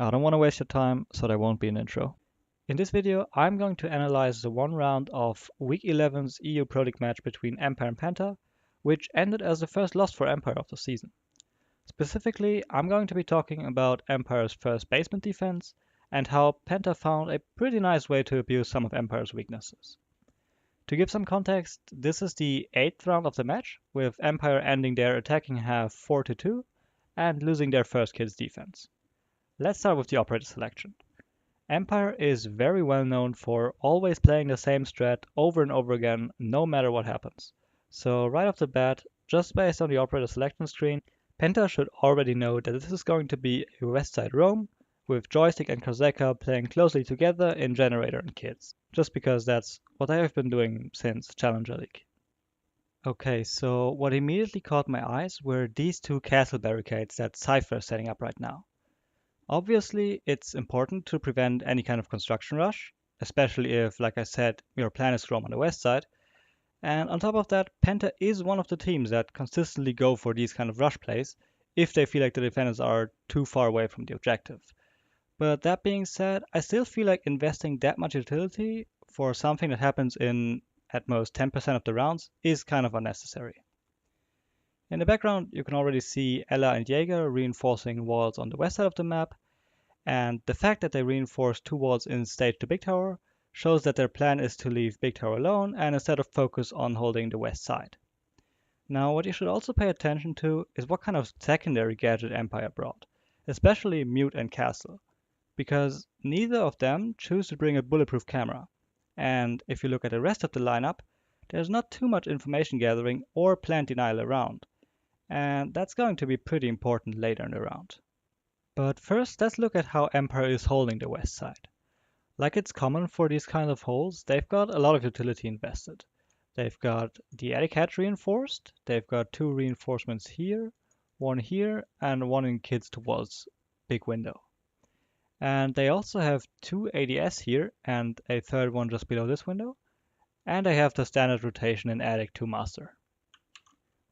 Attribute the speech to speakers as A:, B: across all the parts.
A: I don't want to waste your time, so there won't be an intro. In this video, I'm going to analyze the one round of Week 11's EU Pro League match between Empire and Penta, which ended as the first loss for Empire of the season. Specifically, I'm going to be talking about Empire's first basement defense and how Penta found a pretty nice way to abuse some of Empire's weaknesses. To give some context, this is the 8th round of the match, with Empire ending their attacking half 4-2 and losing their first kid's defense. Let's start with the operator selection. Empire is very well known for always playing the same strat over and over again, no matter what happens. So right off the bat, just based on the operator selection screen, Penta should already know that this is going to be a west side roam, with Joystick and Kazeka playing closely together in Generator and Kids, just because that's what I have been doing since Challenger League. Okay, so what immediately caught my eyes were these two castle barricades that Cypher is setting up right now. Obviously, it's important to prevent any kind of construction rush, especially if, like I said, your plan is to roam on the west side. And on top of that, Penta is one of the teams that consistently go for these kind of rush plays if they feel like the defenders are too far away from the objective. But that being said, I still feel like investing that much utility for something that happens in at most 10% of the rounds is kind of unnecessary. In the background, you can already see Ella and Jaeger reinforcing walls on the west side of the map, and the fact that they reinforced two walls in stage to Big Tower shows that their plan is to leave Big Tower alone and instead of focus on holding the west side. Now, what you should also pay attention to is what kind of secondary gadget Empire brought, especially Mute and Castle, because neither of them choose to bring a bulletproof camera, and if you look at the rest of the lineup, there's not too much information gathering or plant denial around, and that's going to be pretty important later in the round. But first, let's look at how Empire is holding the west side. Like it's common for these kind of holds, they've got a lot of utility invested. They've got the attic hatch reinforced, they've got two reinforcements here, one here, and one in kids towards big window. And they also have two ADS here and a third one just below this window, and they have the standard rotation in attic to master.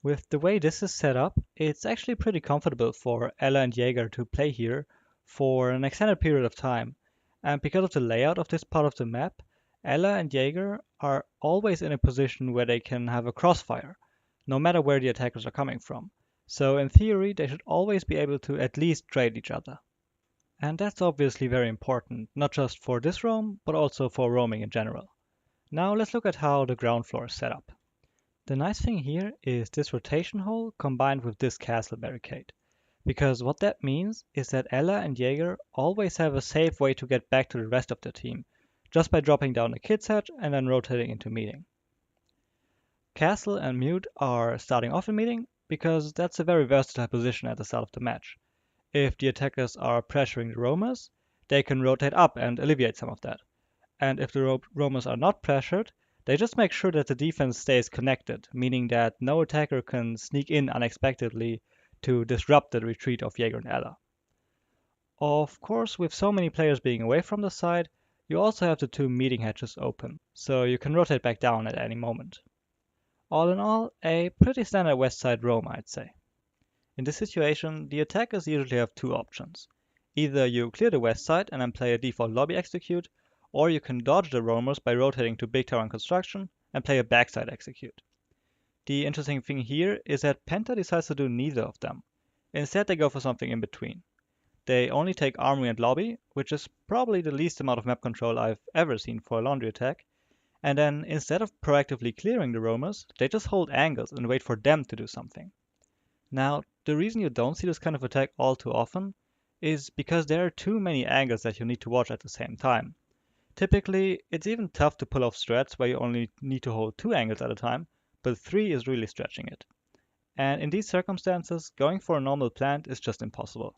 A: With the way this is set up, it's actually pretty comfortable for Ella and Jaeger to play here for an extended period of time, and because of the layout of this part of the map, Ella and Jaeger are always in a position where they can have a crossfire, no matter where the attackers are coming from. So in theory, they should always be able to at least trade each other. And that's obviously very important, not just for this roam, but also for roaming in general. Now let's look at how the ground floor is set up. The nice thing here is this rotation hole combined with this castle barricade, because what that means is that Ella and Jaeger always have a safe way to get back to the rest of the team, just by dropping down the kids hatch and then rotating into meeting. Castle and Mute are starting off in meeting, because that's a very versatile position at the start of the match. If the attackers are pressuring the roamers, they can rotate up and alleviate some of that. And if the roamers are not pressured, they just make sure that the defense stays connected, meaning that no attacker can sneak in unexpectedly to disrupt the retreat of Jaeger and Ella. Of course, with so many players being away from the side, you also have the two meeting hatches open, so you can rotate back down at any moment. All in all, a pretty standard west side roam, I'd say. In this situation, the attackers usually have two options. Either you clear the west side and then play a default lobby execute, or you can dodge the roamers by rotating to Big Tower and Construction and play a backside execute. The interesting thing here is that Penta decides to do neither of them. Instead, they go for something in between. They only take Armory and Lobby, which is probably the least amount of map control I've ever seen for a laundry attack, and then instead of proactively clearing the roamers, they just hold angles and wait for them to do something. Now, the reason you don't see this kind of attack all too often is because there are too many angles that you need to watch at the same time. Typically, it's even tough to pull off strats where you only need to hold two angles at a time, but three is really stretching it. And in these circumstances, going for a normal plant is just impossible.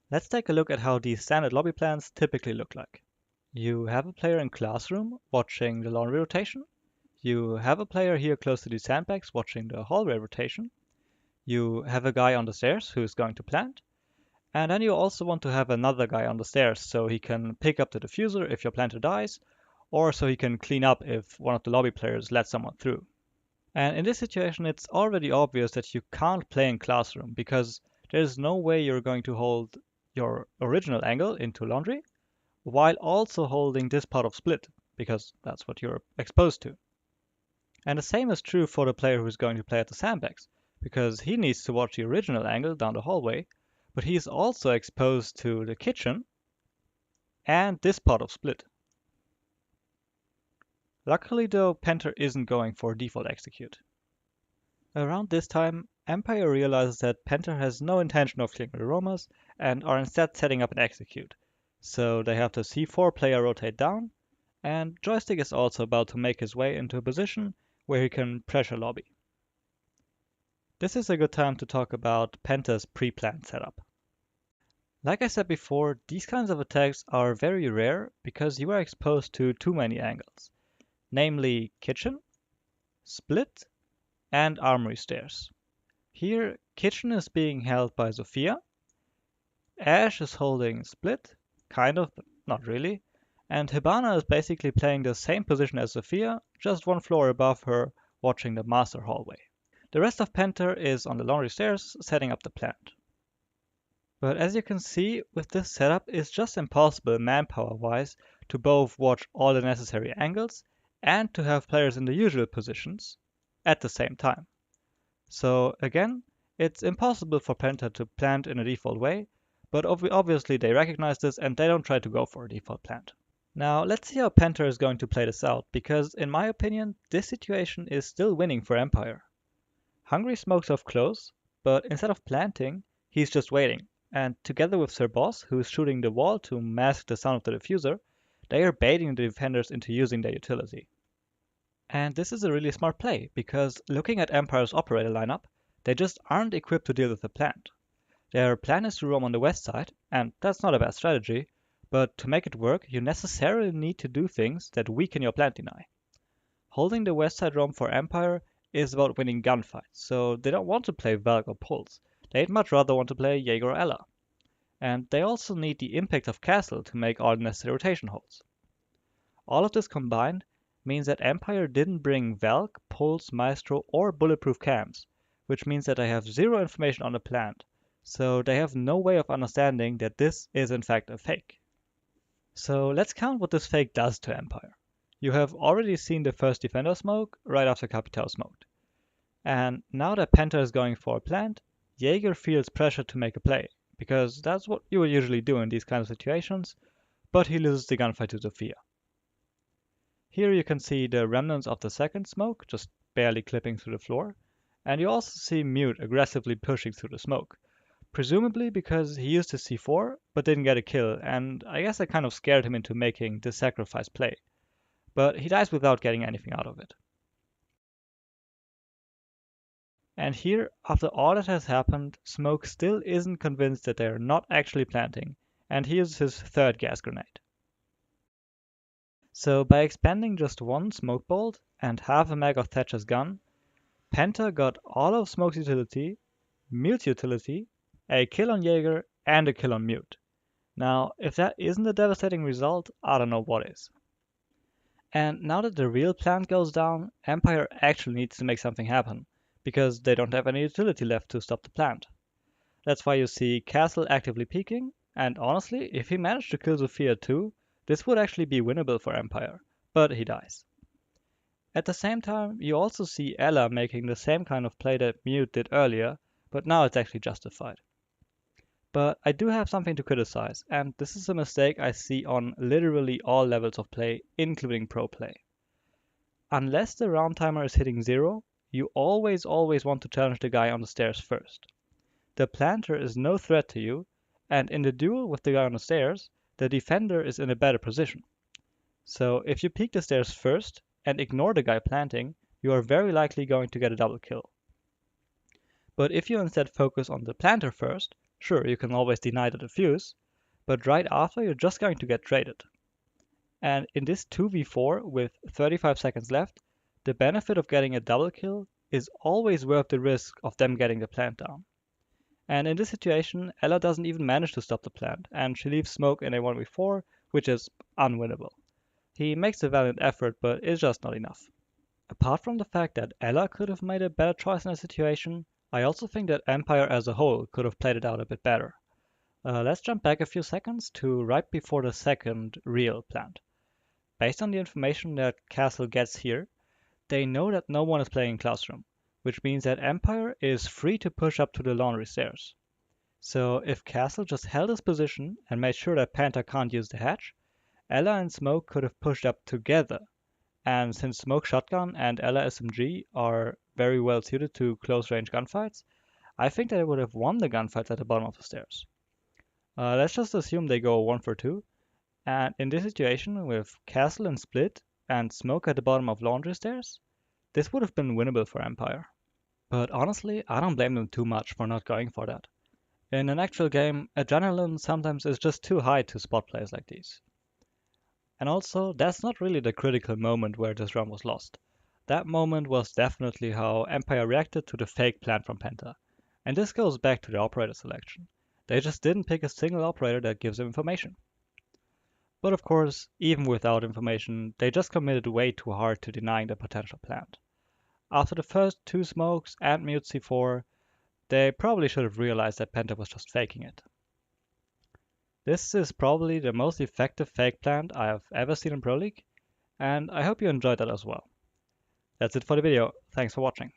A: Let's take a look at how these standard lobby plans typically look like. You have a player in classroom watching the laundry rotation. You have a player here close to the sandbags watching the hallway rotation. You have a guy on the stairs who is going to plant. And then you also want to have another guy on the stairs so he can pick up the diffuser if your planter dies, or so he can clean up if one of the lobby players lets someone through. And in this situation, it's already obvious that you can't play in classroom because there's no way you're going to hold your original angle into laundry, while also holding this part of split, because that's what you're exposed to. And the same is true for the player who's going to play at the sandbags, because he needs to watch the original angle down the hallway, but he's also exposed to the kitchen and this part of split. Luckily though, Penta isn't going for default execute. Around this time, Empire realizes that Penta has no intention of killing the Romas and are instead setting up an execute. So they have the C4 player rotate down, and Joystick is also about to make his way into a position where he can pressure lobby. This is a good time to talk about Penta's pre-planned setup. Like I said before, these kinds of attacks are very rare because you are exposed to too many angles, namely kitchen, split, and armory stairs. Here, kitchen is being held by Sophia, Ash is holding split, kind of, but not really, and Hibana is basically playing the same position as Sophia, just one floor above her, watching the master hallway. The rest of Penta is on the laundry stairs, setting up the plant. But as you can see, with this setup, it's just impossible manpower-wise to both watch all the necessary angles and to have players in the usual positions at the same time. So again, it's impossible for Penta to plant in a default way, but obviously they recognize this and they don't try to go for a default plant. Now let's see how Penta is going to play this out, because in my opinion, this situation is still winning for Empire. Hungry smokes off close, but instead of planting, he's just waiting, and together with Sir Boss, who is shooting the wall to mask the sound of the diffuser, they are baiting the defenders into using their utility. And this is a really smart play, because looking at Empire's operator lineup, they just aren't equipped to deal with the plant. Their plan is to roam on the west side, and that's not a bad strategy, but to make it work, you necessarily need to do things that weaken your plant deny. Holding the west side roam for Empire is about winning gunfights, so they don't want to play Valk or Pulse. They'd much rather want to play Jaeger or Ella. And they also need the impact of Castle to make all the necessary rotation holds. All of this combined means that Empire didn't bring Valk, Pulse, Maestro, or Bulletproof cams, which means that they have zero information on the plant, so they have no way of understanding that this is in fact a fake. So let's count what this fake does to Empire. You have already seen the first defender smoke right after Capital smoked. And now that Penta is going for a plant, Jaeger feels pressure to make a play, because that's what you would usually do in these kinds of situations, but he loses the gunfight to Sophia. Here you can see the remnants of the second smoke, just barely clipping through the floor, and you also see Mute aggressively pushing through the smoke, presumably because he used his C4 but didn't get a kill, and I guess that kind of scared him into making this sacrifice play. But he dies without getting anything out of it. And here, after all that has happened, Smoke still isn't convinced that they are not actually planting, and he uses his third gas grenade. So by expending just one smoke bolt and half a mag of Thatcher's gun, Penta got all of Smoke's utility, Mute's utility, a kill on Jaeger, and a kill on Mute. Now, if that isn't a devastating result, I don't know what is. And now that the real plant goes down, Empire actually needs to make something happen, because they don't have any utility left to stop the plant. That's why you see Castle actively peeking, and honestly, if he managed to kill Sophia too, this would actually be winnable for Empire, but he dies. At the same time, you also see Ella making the same kind of play that Mute did earlier, but now it's actually justified. But I do have something to criticize, and this is a mistake I see on literally all levels of play, including pro play. Unless the round timer is hitting 0, you always want to challenge the guy on the stairs first. The planter is no threat to you, and in the duel with the guy on the stairs, the defender is in a better position. So if you peek the stairs first and ignore the guy planting, you are very likely going to get a double kill. But if you instead focus on the planter first, sure, you can always deny the defuse, but right after you're just going to get traded. And in this 2v4 with 35 seconds left, the benefit of getting a double kill is always worth the risk of them getting the plant down. And in this situation, Ella doesn't even manage to stop the plant, and she leaves Smoke in a 1v4, which is unwinnable. He makes a valiant effort, but it's just not enough. Apart from the fact that Ella could have made a better choice in a situation, I also think that Empire as a whole could have played it out a bit better. Let's jump back a few seconds to right before the second real plant. Based on the information that Castle gets here, they know that no one is playing in Classroom, which means that Empire is free to push up to the laundry stairs. So if Castle just held his position and made sure that Penta can't use the hatch, Ella and Smoke could have pushed up together. And since Smoke Shotgun and Ella SMG are very well suited to close range gunfights, I think they would have won the gunfights at the bottom of the stairs. Let's just assume they go 1 for 2, and in this situation with Castle and Split and Smoke at the bottom of laundry stairs, this would have been winnable for Empire. But honestly, I don't blame them too much for not going for that. In an actual game, adrenaline sometimes is just too high to spot plays like these. And also, that's not really the critical moment where this round was lost. That moment was definitely how Empire reacted to the fake plan from Penta. And this goes back to the operator selection. They just didn't pick a single operator that gives them information. But of course, even without information, they just committed way too hard to denying the potential plant. After the first 2 smokes and mute C4, they probably should have realized that Penta was just faking it. This is probably the most effective fake plant I have ever seen in Pro League, and I hope you enjoyed that as well. That's it for the video, thanks for watching.